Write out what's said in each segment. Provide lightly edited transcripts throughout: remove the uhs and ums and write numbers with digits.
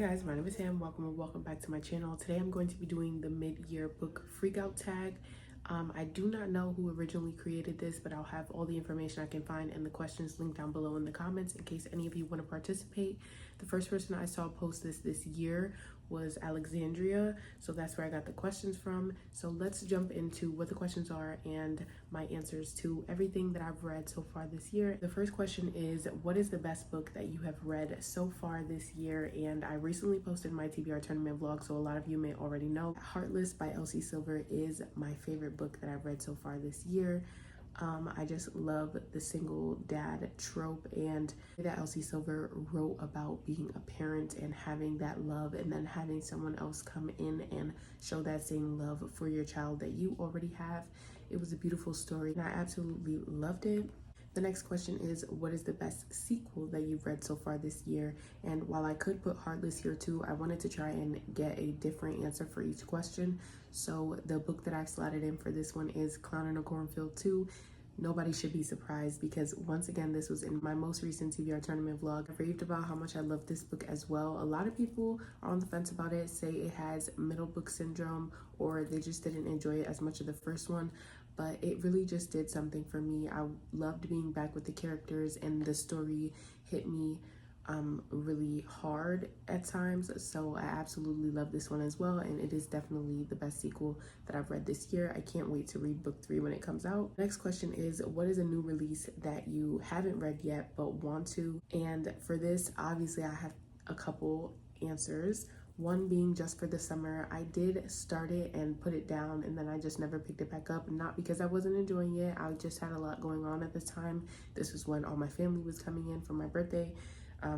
guys, my name is Sam. Welcome or welcome back to my channel. Today I'm going to be doing the mid-year book freakout tag. I do not know who originally created this, but I'll have all the information I can find and the questions linked down below in the comments in case any of you want to participate. The first person I saw post this year was Alexandria, so that's where I got the questions from. So let's jump into what the questions are and my answers to everything that I've read so far this year. The first question is, what is the best book that you have read so far this year? And I recently posted my TBR tournament vlog, so a lot of you may already know. Heartless by Elsie Silver is my favorite book that I've read so far this year. I just love the single dad trope and that Elsie Silver wrote about being a parent and having that love and then having someone else come in and show that same love for your child that you already have. It was a beautiful story and I absolutely loved it. The next question is, what is the best sequel that you've read so far this year? And while I could put Heartless here too, I wanted to try and get a different answer for each question. So the book that I've slotted in for this one is Clown in a Cornfield 2. Nobody should be surprised because once again, this was in my most recent TBR tournament vlog. I raved about how much I love this book as well. A lot of people are on the fence about it, say it has middle book syndrome or they just didn't enjoy it as much as the first one. But it really just did something for me. I loved being back with the characters and the story hit me really hard at times. So I absolutely love this one as well. And it is definitely the best sequel that I've read this year. I can't wait to read book 3 when it comes out. Next question is, what is a new release that you haven't read yet but want to? And for this, obviously I have a couple answers. One being Just for the Summer. I did start it and put it down and then I just never picked it back up. Not because I wasn't enjoying it. I just had a lot going on at the time. This was when all my family was coming in for my birthday.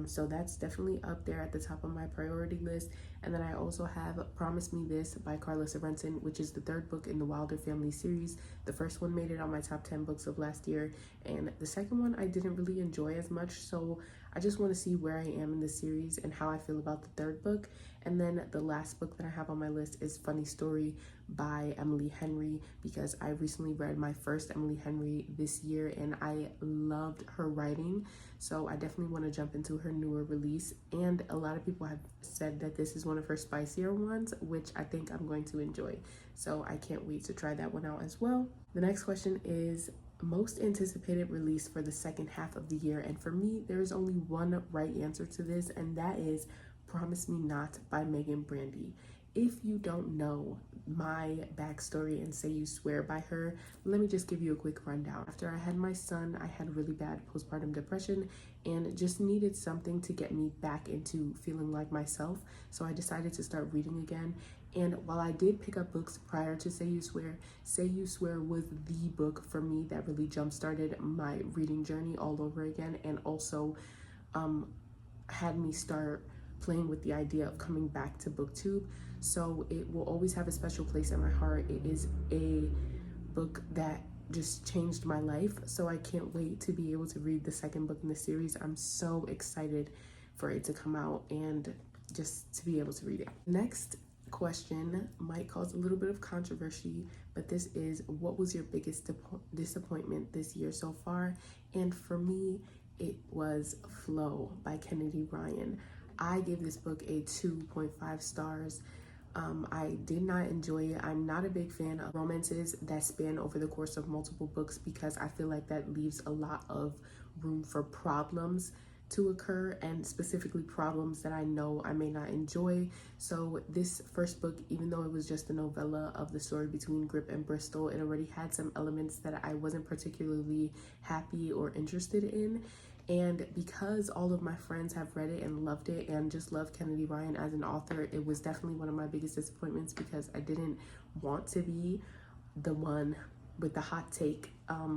So that's definitely up there at the top of my priority list. And then I also have Promise Me This by Carla Sorensen, which is the third book in the Wilder family series. The first one made it on my top 10 books of last year. And the second one I didn't really enjoy as much. So I just want to see where I am in the series and how I feel about the third book. And then the last book that I have on my list is Funny Story by Emily Henry, because I recently read my first Emily Henry this year and I loved her writing. So I definitely want to jump into her newer release. And a lot of people have said that this is one of her spicier ones, which I think I'm going to enjoy. So I can't wait to try that one out as well. The next question is most anticipated release for the second half of the year. And for me, there is only one right answer to this, and that is Promise Me Not by Megan Brandy. If you don't know my backstory and Say You Swear by her, let me just give you a quick rundown. After I had my son, I had really bad postpartum depression and just needed something to get me back into feeling like myself. So I decided to start reading again. And while I did pick up books prior to Say You Swear was the book for me that really jump-started my reading journey all over again, and also had me start playing with the idea of coming back to booktube. So it will always have a special place in my heart. It is a book that just changed my life. So I can't wait to be able to read the second book in the series. I'm so excited for it to come out and just to be able to read it. Next question might cause a little bit of controversy, but this is, what was your biggest disappointment this year so far? And for me, it was Flow by Kennedy Ryan. I gave this book a 2.5 stars. I did not enjoy it. I'm not a big fan of romances that span over the course of multiple books because I feel like that leaves a lot of room for problems to occur, and specifically problems that I know I may not enjoy. So this first book, even though it was just a novella of the story between Grip and Bristol, it already had some elements that I wasn't particularly happy or interested in. And because all of my friends have read it and loved it and just love Kennedy Ryan as an author, it was definitely one of my biggest disappointments because I didn't want to be the one with the hot take,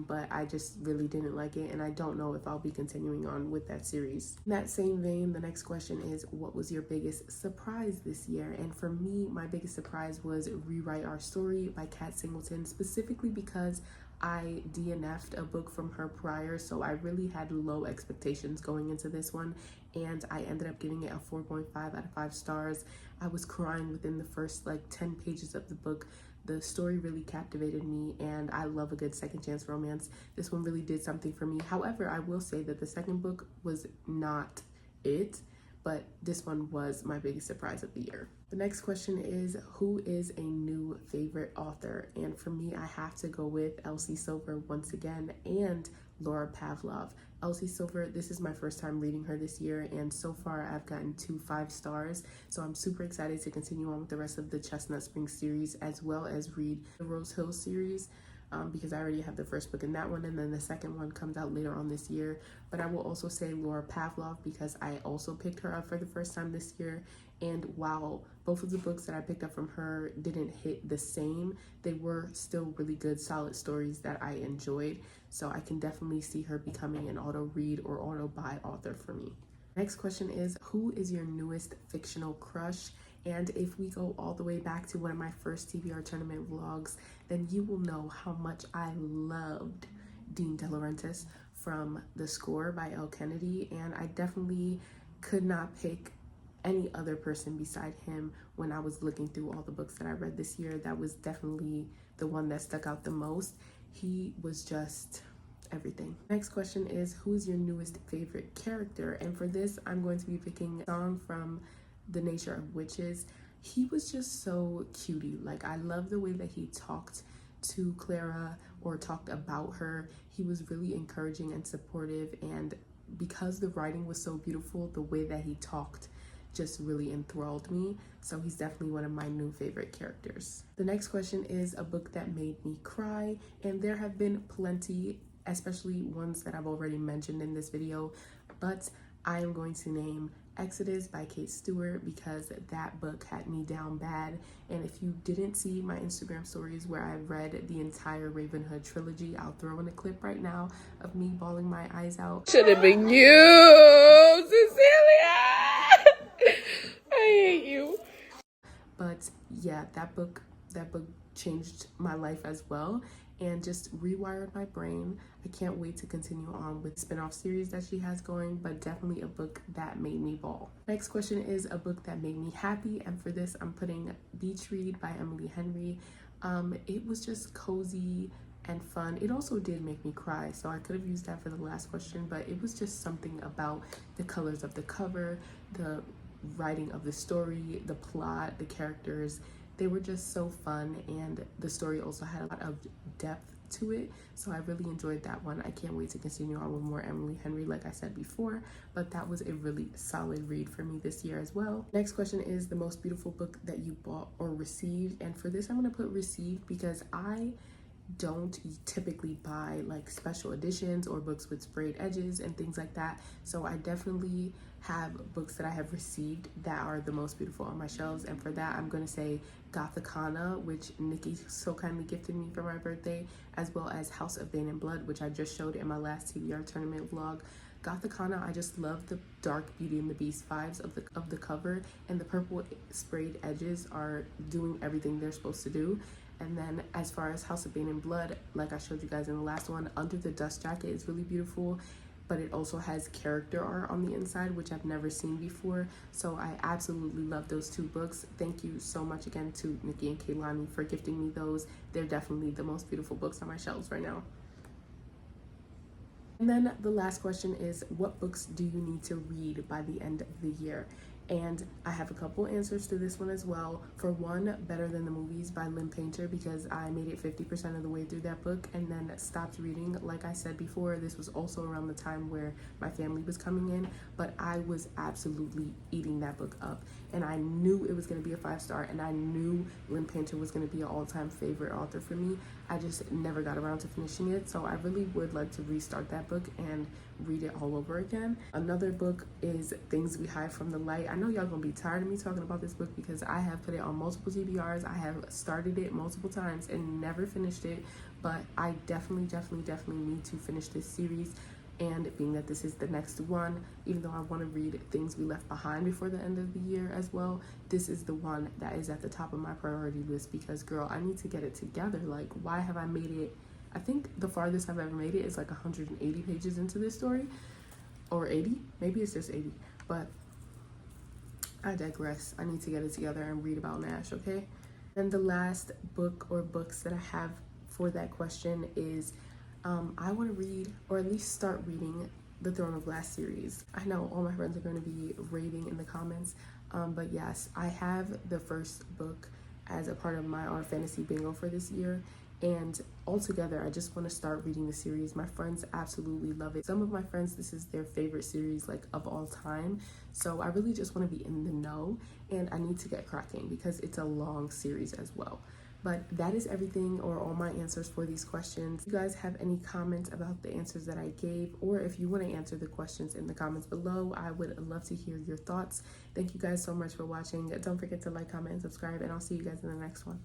but I just really didn't like it, and I don't know if I'll be continuing on with that series. In that same vein, the next question is, what was your biggest surprise this year? And for me, my biggest surprise was Rewrite Our Story by Kat Singleton, specifically because I DNF'd a book from her prior, so I really had low expectations going into this one, and I ended up giving it a 4.5 out of 5 stars. I was crying within the first 10 pages of the book. The story really captivated me, and I love a good second chance romance. This one really did something for me. However, I will say that the second book was not it, but this one was my biggest surprise of the year. The next question is, who is a new favorite author? And for me, I have to go with Elsie Silver once again and Laura Pavlov. Elsie Silver, this is my first time reading her this year, and so far I've gotten 2 5 stars. So I'm super excited to continue on with the rest of the Chestnut Springs series, as well as read the Rose Hill series. Because I already have the first book in that one, and then the second one comes out later on this year. But I will also say Laura Pavlov, because I also picked her up for the first time this year, and while both of the books that I picked up from her didn't hit the same, they were still really good, solid stories that I enjoyed. So I can definitely see her becoming an auto read or auto buy author for me. Next question is, who is your newest fictional crush? And if we go all the way back to one of my first TBR tournament vlogs, then you will know how much I loved Dean De Laurentiis from The Score by Elle Kennedy, and I definitely could not pick any other person beside him when I was looking through all the books that I read this year. That was definitely the one that stuck out the most. He was just everything. Next question is, who is your newest favorite character? And for this, I'm going to be picking a song from The Nature of Witches. He was just so cutie. Like, I love the way that he talked to Clara or talked about her. He was really encouraging and supportive, and because the writing was so beautiful, the way that he talked just really enthralled me. So he's definitely one of my new favorite characters. The next question is a book that made me cry, and there have been plenty, especially ones that I've already mentioned in this video, but I am going to name Exodus by Kate Stewart because that book had me down bad. And if you didn't see my Instagram stories where I read the entire Ravenhood trilogy, I'll throw in a clip right now of me bawling my eyes out. Should have been you, Cecilia. I hate you. But yeah, that book changed my life as well and just rewired my brain. I can't wait to continue on with the spin-off series that she has going, but definitely a book that made me bawl. Next question is a book that made me happy, and for this I'm putting Beach Read by Emily Henry. It was just cozy and fun. It also did make me cry, so I could have used that for the last question, but it was just something about the colors of the cover, the writing of the story, the plot, the characters. They were just so fun, and the story also had a lot of depth to it, so I really enjoyed that one. I can't wait to continue on with more Emily Henry, like I said before, but that was a really solid read for me this year as well. Next question is the most beautiful book that you bought or received, and for this I'm going to put received because I don't typically buy like special editions or books with sprayed edges and things like that, so I definitely have books that I have received that are the most beautiful on my shelves, and for that I'm going to say Gothicana, which Nikki so kindly gifted me for my birthday, as well as House of Bane and Blood, which I just showed in my last TBR tournament vlog. Gothicana, I just love the dark Beauty and the Beast vibes of the cover, and the purple sprayed edges are doing everything they're supposed to do. And then as far as House of Bane and Blood, like I showed you guys in the last one, Under the Dust Jacket is really beautiful, but it also has character art on the inside, which I've never seen before. So I absolutely love those 2 books. Thank you so much again to Nikki and Kaylani for gifting me those. They're definitely the most beautiful books on my shelves right now. And then the last question is, what books do you need to read by the end of the year? And I have a couple answers to this one as well. For one, Better Than the Movies by Lynn Painter, because I made it 50% of the way through that book and then stopped reading. Like I said before, this was also around the time where my family was coming in, but I was absolutely eating that book up. And I knew it was going to be a 5-star, and I knew Lynn Painter was going to be an all-time favorite author for me. I just never got around to finishing it, so I really would like to restart that book and read it all over again. Another book is Things We Hide from the Light. I know y'all gonna be tired of me talking about this book because I have put it on multiple TBRs. I have started it multiple times and never finished it, but I definitely need to finish this series. And being that this is the next one, even though I want to read Things We Left Behind before the end of the year as well, this is the one that is at the top of my priority list because, girl, I need to get it together. Like, why have I made it? I think the farthest I've ever made it is like 180 pages into this story, or 80. Maybe it's just 80, but I digress. I need to get it together and read about Nash, okay? And the last book or books that I have for that question is I want to read, or at least start reading, the Throne of Glass series. I know all my friends are going to be rating in the comments, but yes, I have the first book as a part of my Our Fantasy Bingo for this year, and altogether I just want to start reading the series. My friends absolutely love it. Some of my friends, this is their favorite series like of all time, so I really just want to be in the know, and I need to get cracking because it's a long series as well. But that is everything, or all my answers for these questions. If you guys have any comments about the answers that I gave, or if you want to answer the questions in the comments below, I would love to hear your thoughts. Thank you guys so much for watching. Don't forget to like, comment, and subscribe, and I'll see you guys in the next one.